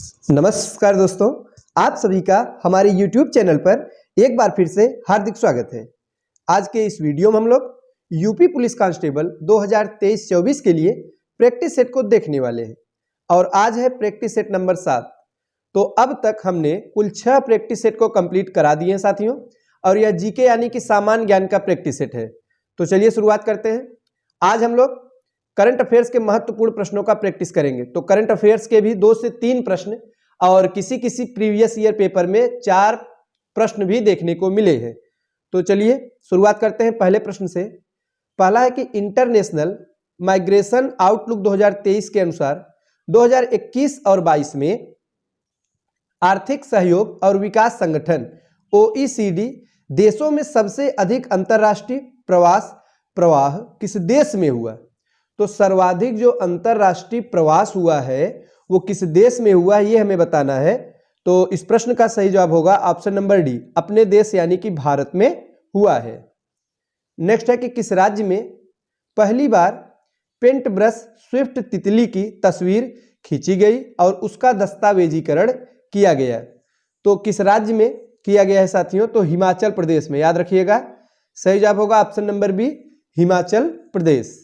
नमस्कार दोस्तों, आप सभी का हमारे YouTube चैनल पर एक बार फिर से हार्दिक स्वागत है। आज के इस वीडियो में हम लोग यूपी पुलिस कांस्टेबल 2023-24 के लिए प्रैक्टिस सेट को देखने वाले हैं और आज है प्रैक्टिस सेट नंबर 7। तो अब तक हमने कुल 6 प्रैक्टिस सेट को कंप्लीट करा दिए हैं साथियों, और यह जीके यानी कि सामान्य ज्ञान का प्रैक्टिस सेट है। तो चलिए शुरुआत करते हैं। आज हम लोग करंट अफेयर्स के महत्वपूर्ण प्रश्नों का प्रैक्टिस करेंगे। तो करंट अफेयर्स के भी 2 से 3 प्रश्न और किसी किसी प्रीवियस ईयर पेपर में 4 प्रश्न भी देखने को मिले हैं। तो चलिए शुरुआत करते हैं पहले प्रश्न से। पहला है कि इंटरनेशनल माइग्रेशन आउटलुक 2023 के अनुसार 2021 और 22 में आर्थिक सहयोग और विकास संगठन OECD देशों में सबसे अधिक अंतर्राष्ट्रीय प्रवास प्रवाह किस देश में हुआ। तो सर्वाधिक जो अंतरराष्ट्रीय प्रवास हुआ है वो किस देश में हुआ है, ये हमें बताना है। तो इस प्रश्न का सही जवाब होगा ऑप्शन नंबर डी, अपने देश यानी कि भारत में हुआ है। नेक्स्ट है कि किस राज्य में पहली बार पेंट ब्रश स्विफ्ट तितली की तस्वीर खींची गई और उसका दस्तावेजीकरण किया गया। तो किस राज्य में किया गया है साथियों, तो हिमाचल प्रदेश में, याद रखिएगा। सही जवाब होगा option number B, Himachal Pradesh.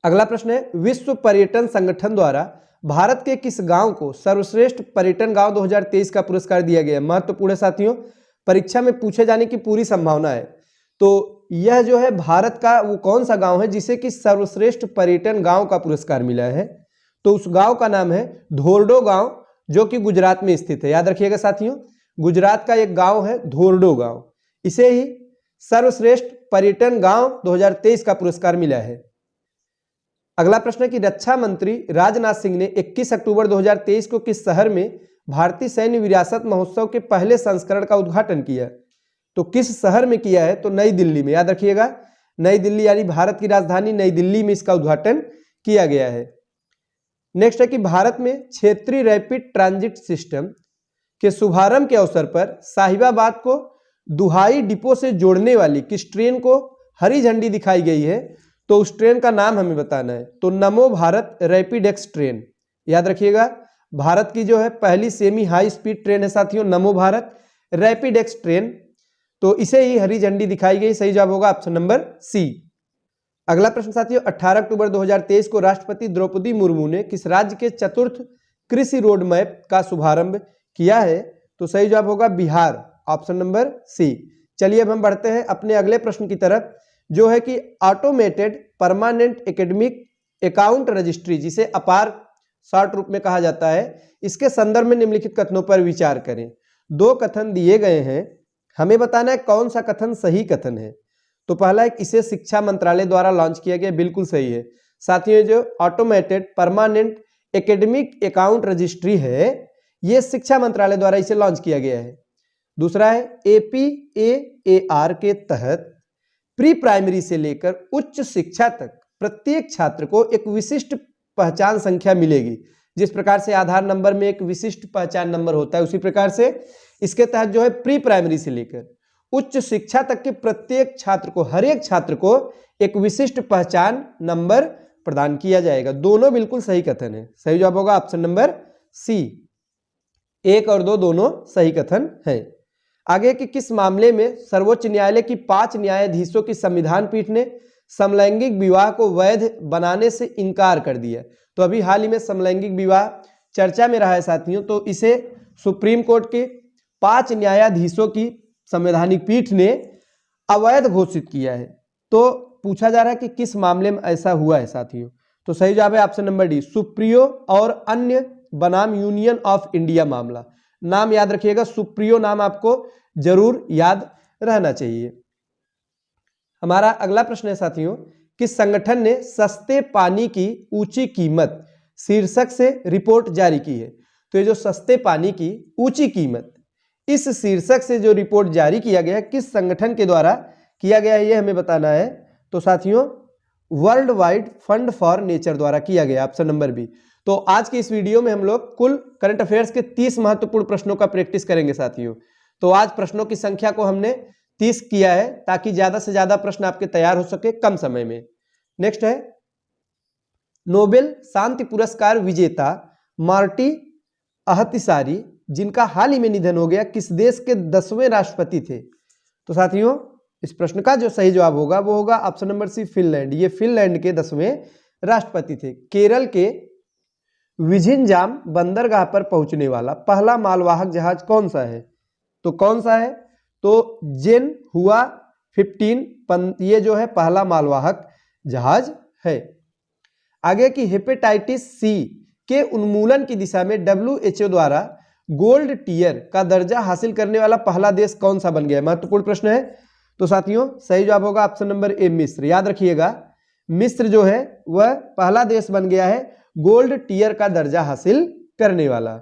अगला प्रश्न है, विश्व पर्यटन संगठन द्वारा भारत के किस गांव को सर्वश्रेष्ठ पर्यटन गांव 2023 का पुरस्कार दिया गया। महत्वपूर्ण है साथियों, परीक्षा में पूछे जाने की पूरी संभावना है। तो यह जो है भारत का वो कौन सा गांव है जिसे कि सर्वश्रेष्ठ पर्यटन गांव का पुरस्कार मिला है। तो उस गांव का नाम है धोर्डो गांव, जो कि गुजरात में स्थित है। याद रखिएगा साथियों, गुजरात का एक गांव है धोर्डो गांव, इसे ही सर्वश्रेष्ठ पर्यटन गांव 2023 का पुरस्कार मिला है। अगला प्रश्न है कि रक्षा मंत्री राजनाथ सिंह ने 21 अक्टूबर 2023 को किस शहर में भारतीय सैन्य विरासत महोत्सव के पहले संस्करण का उद्घाटन किया। तो किस शहर में किया है, तो नई दिल्ली में। याद रखिएगा, नई दिल्ली यानी भारत की राजधानी नई दिल्ली में इसका उद्घाटन किया गया है। नेक्स्ट है कि भारत में क्षेत्रीय रैपिड ट्रांजिट सिस्टम के शुभारंभ के अवसर पर साहिबाबाद को दुहाई डिपो से जोड़ने वाली किस ट्रेन को हरी झंडी दिखाई गई है। तो उस ट्रेन का नाम हमें बताना है। तो नमो भारत रैपिड एक्स ट्रेन, याद रखिएगा, भारत की जो है पहली सेमी हाई स्पीड ट्रेन है साथियों नमो भारत रैपिड एक्स ट्रेन। तो इसे ही हरी झंडी दिखाई गई। सही जवाब होगा ऑप्शन नंबर सी। अगला प्रश्न साथियों, 18 अक्टूबर 2023 को राष्ट्रपति द्रौपदी मुर्मू ने किस राज्य के चतुर्थ कृषि रोड मैप का शुभारंभ किया है। तो सही जवाब होगा बिहार, ऑप्शन नंबर सी। चलिए अब हम बढ़ते हैं अपने अगले प्रश्न की तरफ, जो है कि automated permanent academic account registry, जिसे अपार शॉर्ट रूप में कहा जाता है, इसके संदर्भ में निम्नलिखित कथनों पर विचार करें। 2 कथन दिए गए हैं, हमें बताना है कौन सा कथन सही कथन है। तो पहला है, इसे शिक्षा मंत्रालय द्वारा लॉन्च किया गया, बिल्कुल सही है साथियों। जो automated permanent academic account registry है, ये शिक्षा मंत्रालय द्वारा इसे लॉन्च किया गया है। दूसरा है, APAAR के तहत प्री प्राइमरी से लेकर उच्च शिक्षा तक प्रत्येक छात्र को एक विशिष्ट पहचान संख्या मिलेगी। जिस प्रकार से आधार नंबर में एक विशिष्ट पहचान नंबर होता है, उसी प्रकार से इसके तहत जो है प्री प्राइमरी से लेकर उच्च शिक्षा तक के प्रत्येक छात्र को, हर एक छात्र को एक विशिष्ट पहचान नंबर प्रदान किया जाएगा। दोनों बिल्कुल सही कथन है। सही जवाब होगा ऑप्शन नंबर सी। 1 और 2 दोनों सही कथन है। आगे कि किस मामले में सर्वोच्च न्यायालय की 5 न्यायाधीशों की संविधान पीठ ने समलैंगिक विवाह को वैध बनाने से इनकार कर दिया। तो अभी हाल ही में समलैंगिक विवाह चर्चा में रहा है साथियों, तो इसे सुप्रीम कोर्ट के 5 न्यायाधीशों की संवैधानिक पीठ ने अवैध घोषित किया है। तो पूछा जा रहा है कि किस मामले में ऐसा हुआ है साथियों। तो सही जवाब है ऑप्शन नंबर डी, सुप्रियो और अन्य बनाम यूनियन ऑफ इंडिया मामला। नाम याद रखिएगा, सुप्रियो नाम आपको जरूर याद रहना चाहिए। हमारा अगला प्रश्न है साथियों, किस संगठन ने सस्ते पानी की ऊंची कीमत शीर्षक से रिपोर्ट जारी की है। तो ये जो सस्ते पानी की ऊंची कीमत, इस शीर्षक से जो रिपोर्ट जारी किया गया, किस संगठन के द्वारा किया गया है, ये हमें बताना है। तो साथियों world wide fund for nature द्वारा किया गया, ऑप्शन नंबर बी। तो आज के इस वीडियो में हम लोग कुल करंट अफेयर्स के 30 महत्वपूर्ण प्रश्नों का प्रैक्टिस करेंगे साथियों। तो आज प्रश्नों की संख्या को हमने 30 किया है ताकि ज्यादा से ज्यादा प्रश्न आपके तैयार हो सके कम समय में। नेक्स्ट है, नोबेल शांति पुरस्कार विजेता मार्टी अहतिसारी, जिनका हाल ही में निधन हो गया, किस देश के 10वें राष्ट्रपति थे? तो साथियों इस प्रश्न का जो सही जवाब होगा वो होगा ऑप्शन नंबर सी, फिनलैंड। ये फिनलैंड के 10वें राष्ट्रपति थे। केरल के विझिंजाम बंदरगाह पर पहुंचने वाला पहला मालवाहक जहाज कौन सा है? तो कौन सा है? तो जेन हुआ 15 ये जो है पहला मालवाहक जहाज है। आगे की हेपेटाइटिस सी के उन्मूलन की दिशा में WHO द्वारा गोल्ड टियर का दर्जा हासिल करने वाला पहला देश कौन सा बन गया? महत्वपूर्ण प्रश्न है। तो साथियों सही जवाब होगा ऑप्शन नंबर ए, मिस्र। याद रखिएगा मिस्र जो है वह पहला देश बन गया है गोल्ड टियर का दर्जा हासिल करने वाला।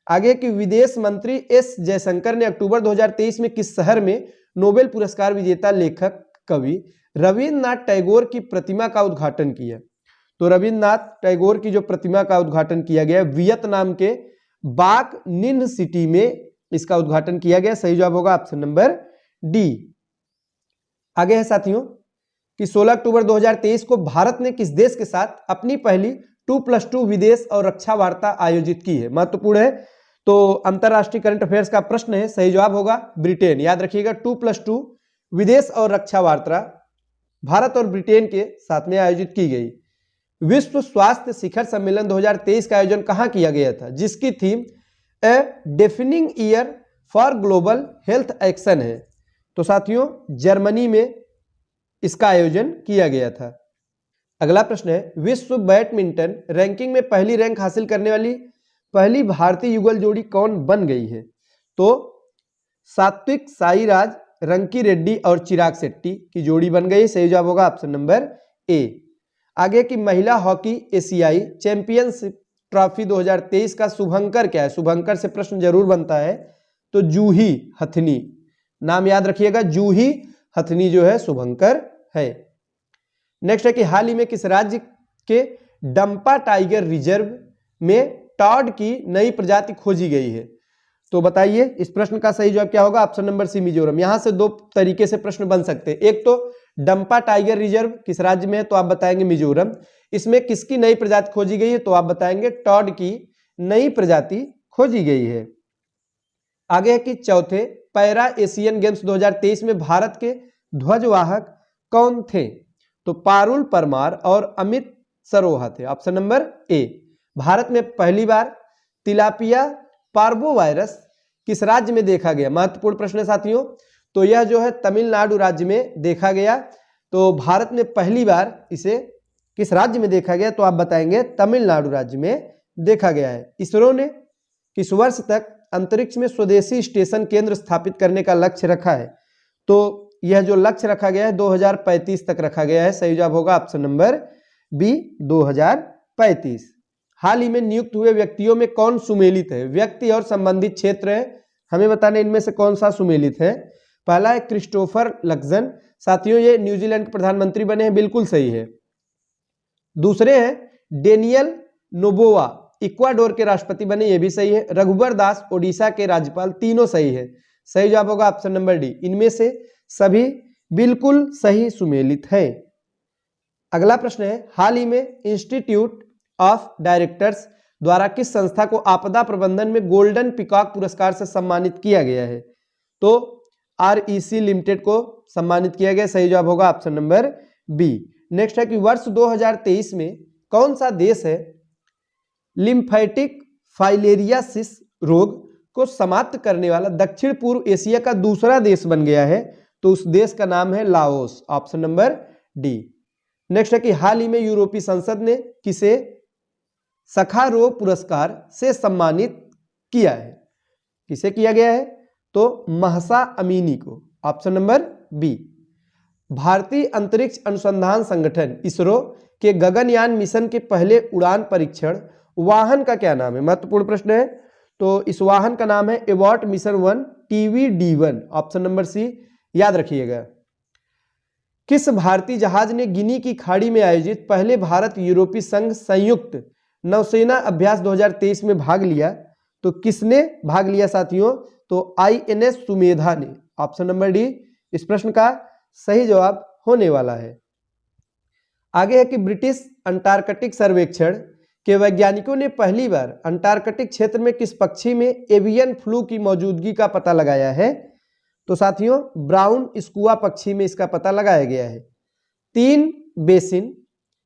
आगे की विदेश मंत्री एस जयशंकर ने अक्टूबर 2023 में किस शहर में नोबेल पुरस्कार विजेता लेखक कवि रविन्द्रनाथ टैगोर की प्रतिमा का उद्घाटन किया? तो रविन्द्रनाथ टैगोर की जो प्रतिमा का उद्घाटन किया गया वियतनाम के बाक निन्ह सिटी में इसका उद्घाटन किया गया। सही जवाब होगा ऑप्शन नंबर डी। आगे है साथियों कि 16 अक्टूबर 2023 को भारत ने किस देश के साथ अपनी पहली 2+2 विदेश और रक्षा वार्ता आयोजित की है? महत्वपूर्ण है। तो अंतरराष्ट्रीय करंट अफेयर्स का प्रश्न है, सही जवाब होगा ब्रिटेन। याद रखिएगा 2+2 विदेश और रक्षा वार्ता भारत और ब्रिटेन के साथ में आयोजित की गई। विश्व स्वास्थ्य शिखर सम्मेलन 2023 का आयोजन कहां किया गया था, जिसकी theme A defining year for global health action है? तो साथियों जर्मनी में इसका आयोजन किया गया था। अगला प्रश्न है विश्व बैडमिंटन रैंकिंग में पहली रैंक हासिल करने वाली पहली भारतीय युगल जोड़ी कौन बन गई है? तो सात्विक साईराज, रंकी रेड्डी और चिराग शेट्टी की जोड़ी बन गई। सही जवाब होगा ऑप्शन नंबर ए। आगे की महिला हॉकी एशियाई चैंपियनशिप ट्रॉफी 2023 का शुभंकर क्या है? शुभंकर से प्रश्न जरूर बनता है। तो जूही हथनी, नाम याद रखिएगा, जूही हथनी जो है शुभंकर है। नेक्स्ट है कि हाल ही में किस राज्य के डंपा टाइगर रिजर्व में टॉड की नई प्रजाति खोजी गई है? तो बताइए इस प्रश्न का सही जवाब क्या होगा? Option number C, Mizoram. यहां से दो तरीके से प्रश्न बन सकते हैं। एक तो डंपा टाइगर रिजर्व किस राज्य में है? तो आप बताएंगे मिजोरम। इसमें किसकी नई प्रजाति खोजी गई है? तो आप बताएंगे टॉड की नई प्रजाति खोजी गई है। आगे है कि चौथे पैरा एशियन गेम्स 2023 में भारत के ध्वजवाहक कौन थे? तो पारुल परमार और अमित सरोहा थे। Option number A. भारत में पहली बार तिलापिया पार्बोवायरस किस राज्य में देखा गया? महत्वपूर्ण प्रश्न है साथियों। तो यह जो है तमिलनाडु राज्य में देखा गया। तो भारत में पहली बार इसे किस राज्य में देखा गया? तो आप बताएंगे तमिलनाडु राज्य में देखा गया है। इसरो ने किस वर्ष तक अंतरिक्ष में स्वदेशी स्टेशन केंद्र स्थापित करने का लक्ष्य रखा है? तो यह जो लक्ष्य रखा गया है 2035 तक रखा गया है। सही जवाब होगा ऑप्शन नंबर बी, 2035। हाल ही में नियुक्त हुए व्यक्तियों में कौन सुमेलित है? व्यक्ति और संबंधित क्षेत्र है, हमें बताना इनमें से कौन सा सुमेलित है। पहला है क्रिस्टोफर लक्जन। साथियों ये न्यूजीलैंड के प्रधानमंत्री बने हैं, बिल्कुल सही है। दूसरे हैं डेनियल नोबोवा, इक्वाडोर के राष्ट्रपति बने, ये भी सही है। रघुबर दास ओडिशा के राज्यपाल, तीनों सही है। सही जवाब होगा ऑप्शन नंबर डी। इनमें से सभी बिल्कुल सही सुमेलित है। अगला प्रश्न है हाल ही में इंस्टीट्यूट ऑफ डायरेक्टर्स द्वारा किस संस्था को आपदा प्रबंधन में गोल्डन पिकॉक पुरस्कार से सम्मानित किया गया है? तो REC लिमिटेड को सम्मानित किया गया। सही जवाब होगा ऑप्शन नंबर बी। नेक्स्ट है कि वर्ष 2023 में कौन सा देश है लिम्फेटिक फाइलेरियासिस रोग को समाप्त करने वाला दक्षिण पूर्व एशिया का दूसरा देश बन गया है? तो उस देश का नाम है Laos. Option number D. Next है कि हाल ही में यूरोपीय संसद ने किसे सखारोव पुरस्कार से सम्मानित किया है? किसे किया गया है? तो महसा अमीनी को। Option number B. भारतीय अंतरिक्ष अनुसंधान संगठन इसरो के गगनयान मिशन के पहले उड़ान परीक्षण वाहन का क्या नाम है? महत्वपूर्ण प्रश्न है। तो इस वाहन का नाम है एवॉट mission 1 TVD-1। Option number C याद रखिएगा। किस भारतीय जहाज ने गिनी की खाड़ी में आयोजित पहले भारत यूरोपीय संघ संयुक्त नौसेना अभ्यास 2023 में भाग लिया? तो किसने भाग लिया साथियों? तो INS सुमेधा ने। ऑप्शन नंबर डी इस प्रश्न का सही जवाब होने वाला है। आगे है कि ब्रिटिश अंटार्कटिक सर्वेक्षण के वैज्ञानिकों ने पहली बार अंटार्कटिक क्षेत्र में किस पक्षी में एवियन फ्लू की मौजूदगी का पता लगाया है? तो साथियों ब्राउन स्कुआ पक्षी में इसका पता लगाया गया है। 3 बेसिन,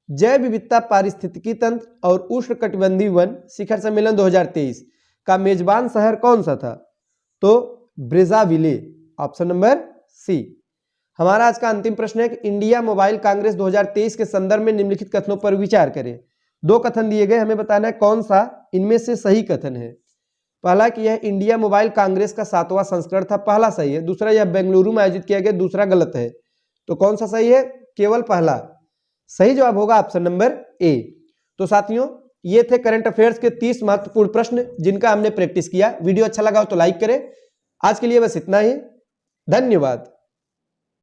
जैव विविधता पारिस्थितिकी तंत्र और उष्णकटिबंधीय वन शिखर सम्मेलन 2023 का मेजबान शहर कौन सा था? तो ब्रेज़ाविले, ऑप्शन नंबर सी। हमारा आज का अंतिम प्रश्न है कि इंडिया मोबाइल कांग्रेस 2023 के संदर्भ में निम्नलिखित कथनों पर विचार करें। 2 कथन दिए गए, हमें बताना है कौन सा इनमें से सही कथन है। पहला कि यह इंडिया मोबाइल कांग्रेस का 7वां संस्करण था, पहला सही है। दूसरा, यह बेंगलुरु में आयोजित किया गया, दूसरा गलत है। तो कौन सा सही है? केवल पहला। सही जवाब होगा ऑप्शन नंबर ए। तो साथियों ये थे करंट अफेयर्स के 30 महत्वपूर्ण प्रश्न जिनका हमने प्रैक्टिस किया। वीडियो अच्छा लगा हो तो लाइक करें। आज के लिए बस इतना ही, धन्यवाद।